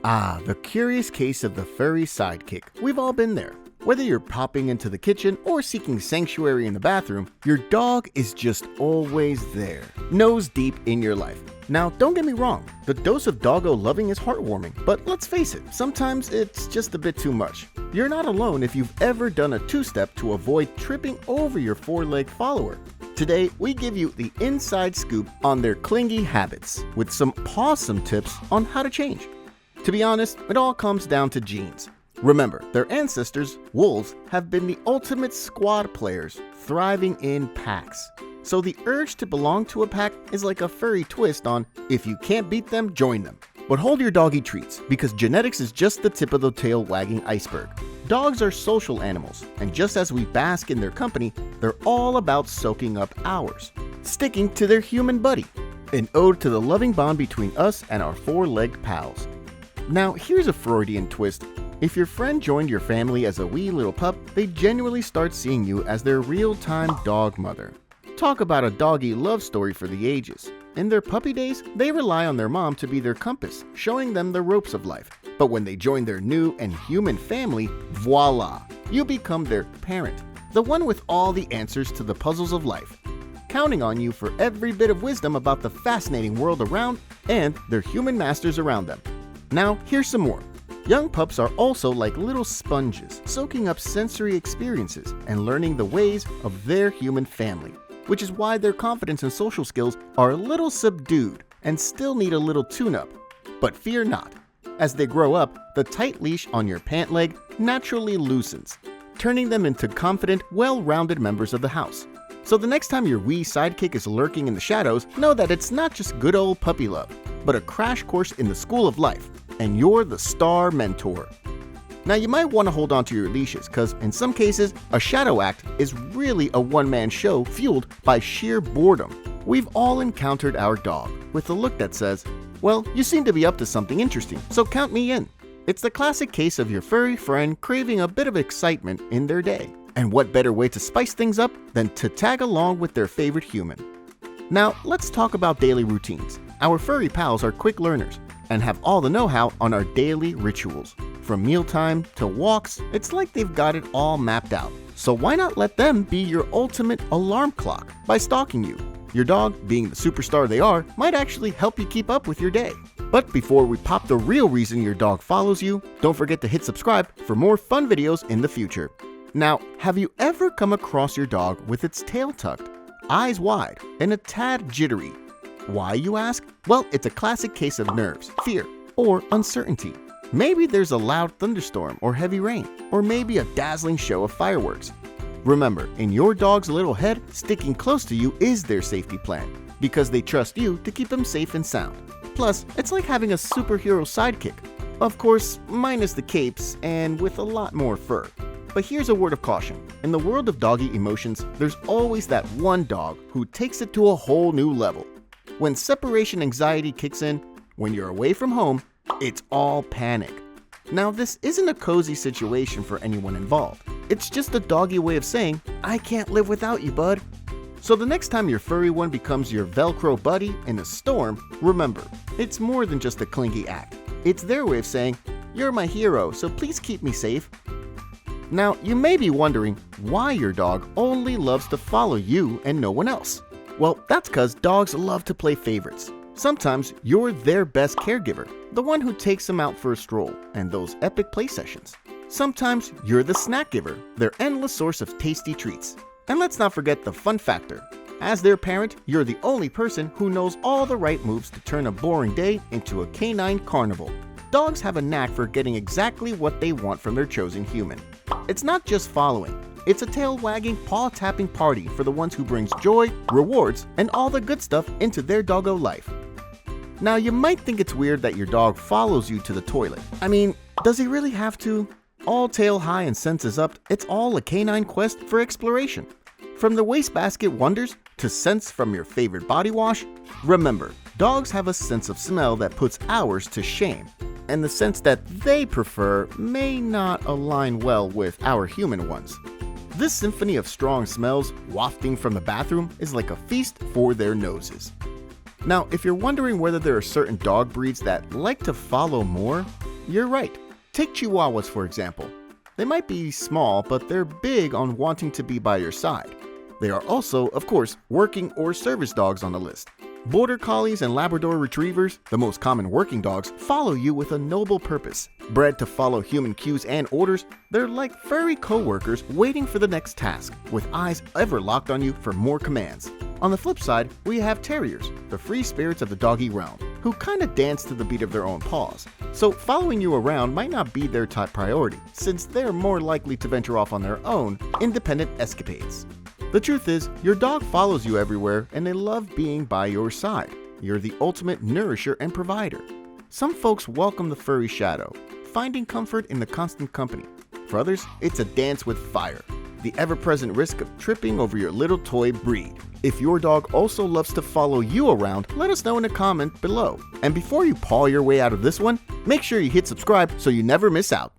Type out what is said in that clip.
Ah, the curious case of the furry sidekick. We've all been there. Whether you're popping into the kitchen or seeking sanctuary in the bathroom, your dog is just always there, nose deep in your life. Now, don't get me wrong, the dose of doggo loving is heartwarming, but let's face it, sometimes it's just a bit too much. You're not alone if you've ever done a two-step to avoid tripping over your four-legged follower. Today, we give you the inside scoop on their clingy habits, with some paw-some tips on how to change. To be honest, it all comes down to genes. Remember, their ancestors, wolves, have been the ultimate squad players, thriving in packs. So the urge to belong to a pack is like a furry twist on, if you can't beat them, join them. But hold your doggy treats, because genetics is just the tip of the tail-wagging iceberg. Dogs are social animals, and just as we bask in their company, they're all about soaking up ours, sticking to their human buddy, an ode to the loving bond between us and our four-legged pals. Now, here's a Freudian twist. If your friend joined your family as a wee little pup, they genuinely start seeing you as their real-time dog mother. Talk about a doggy love story for the ages. In their puppy days, they rely on their mom to be their compass, showing them the ropes of life. But when they join their new and human family, voila! You become their parent, the one with all the answers to the puzzles of life, counting on you for every bit of wisdom about the fascinating world around and their human masters around them. Now, here's some more. Young pups are also like little sponges, soaking up sensory experiences and learning the ways of their human family, which is why their confidence and social skills are a little subdued and still need a little tune-up. But fear not. As they grow up, the tight leash on your pant leg naturally loosens, turning them into confident, well-rounded members of the house. So the next time your wee sidekick is lurking in the shadows, know that it's not just good old puppy love, but a crash course in the school of life, and you're the star mentor. Now, you might want to hold on to your leashes, because in some cases, a shadow act is really a one-man show fueled by sheer boredom. We've all encountered our dog with a look that says, well, you seem to be up to something interesting, so count me in. It's the classic case of your furry friend craving a bit of excitement in their day. And what better way to spice things up than to tag along with their favorite human? Now, let's talk about daily routines. Our furry pals are quick learners and have all the know-how on our daily rituals. From mealtime to walks, it's like they've got it all mapped out. So why not let them be your ultimate alarm clock by stalking you? Your dog, being the superstar they are, might actually help you keep up with your day. But before we pop the real reason your dog follows you, don't forget to hit subscribe for more fun videos in the future. Now, have you ever come across your dog with its tail tucked, eyes wide, and a tad jittery? Why, you ask? Well, it's a classic case of nerves, fear, or uncertainty. Maybe there's a loud thunderstorm or heavy rain, or maybe a dazzling show of fireworks. Remember, in your dog's little head, sticking close to you is their safety plan, because they trust you to keep them safe and sound. Plus, it's like having a superhero sidekick. Of course, minus the capes and with a lot more fur. But here's a word of caution. In the world of doggy emotions, there's always that one dog who takes it to a whole new level. When separation anxiety kicks in, when you're away from home, it's all panic. Now, this isn't a cozy situation for anyone involved. It's just a doggy way of saying, I can't live without you, bud. So the next time your furry one becomes your Velcro buddy in a storm, remember, it's more than just a clingy act. It's their way of saying, you're my hero, so please keep me safe. Now, you may be wondering why your dog only loves to follow you and no one else. Well, that's because dogs love to play favorites. Sometimes you're their best caregiver, the one who takes them out for a stroll and those epic play sessions. Sometimes you're the snack giver, their endless source of tasty treats. And let's not forget the fun factor. As their parent, you're the only person who knows all the right moves to turn a boring day into a canine carnival. Dogs have a knack for getting exactly what they want from their chosen human. It's not just following. It's a tail-wagging, paw-tapping party for the ones who brings joy, rewards, and all the good stuff into their doggo life. Now, you might think it's weird that your dog follows you to the toilet. I mean, does he really have to? All tail high and senses up, it's all a canine quest for exploration. From the wastebasket wonders to scents from your favorite body wash, remember, dogs have a sense of smell that puts ours to shame. And the scents that they prefer may not align well with our human ones. This symphony of strong smells wafting from the bathroom is like a feast for their noses. Now, if you're wondering whether there are certain dog breeds that like to follow more, You're right. Take Chihuahuas for example. They might be small, but they're big on wanting to be by your side. They are also, of course, working or service dogs on the list. Border Collies and Labrador Retrievers, the most common working dogs, follow you with a noble purpose. Bred to follow human cues and orders, they're like furry co-workers waiting for the next task, with eyes ever locked on you for more commands. On the flip side, we have Terriers, the free spirits of the doggy realm, who kinda dance to the beat of their own paws. So following you around might not be their top priority, since they're more likely to venture off on their own, independent escapades. The truth is, your dog follows you everywhere and they love being by your side. You're the ultimate nourisher and provider. Some folks welcome the furry shadow, finding comfort in the constant company. For others, it's a dance with fire, the ever-present risk of tripping over your little toy breed. If your dog also loves to follow you around, let us know in a comment below. And before you paw your way out of this one, make sure you hit subscribe so you never miss out.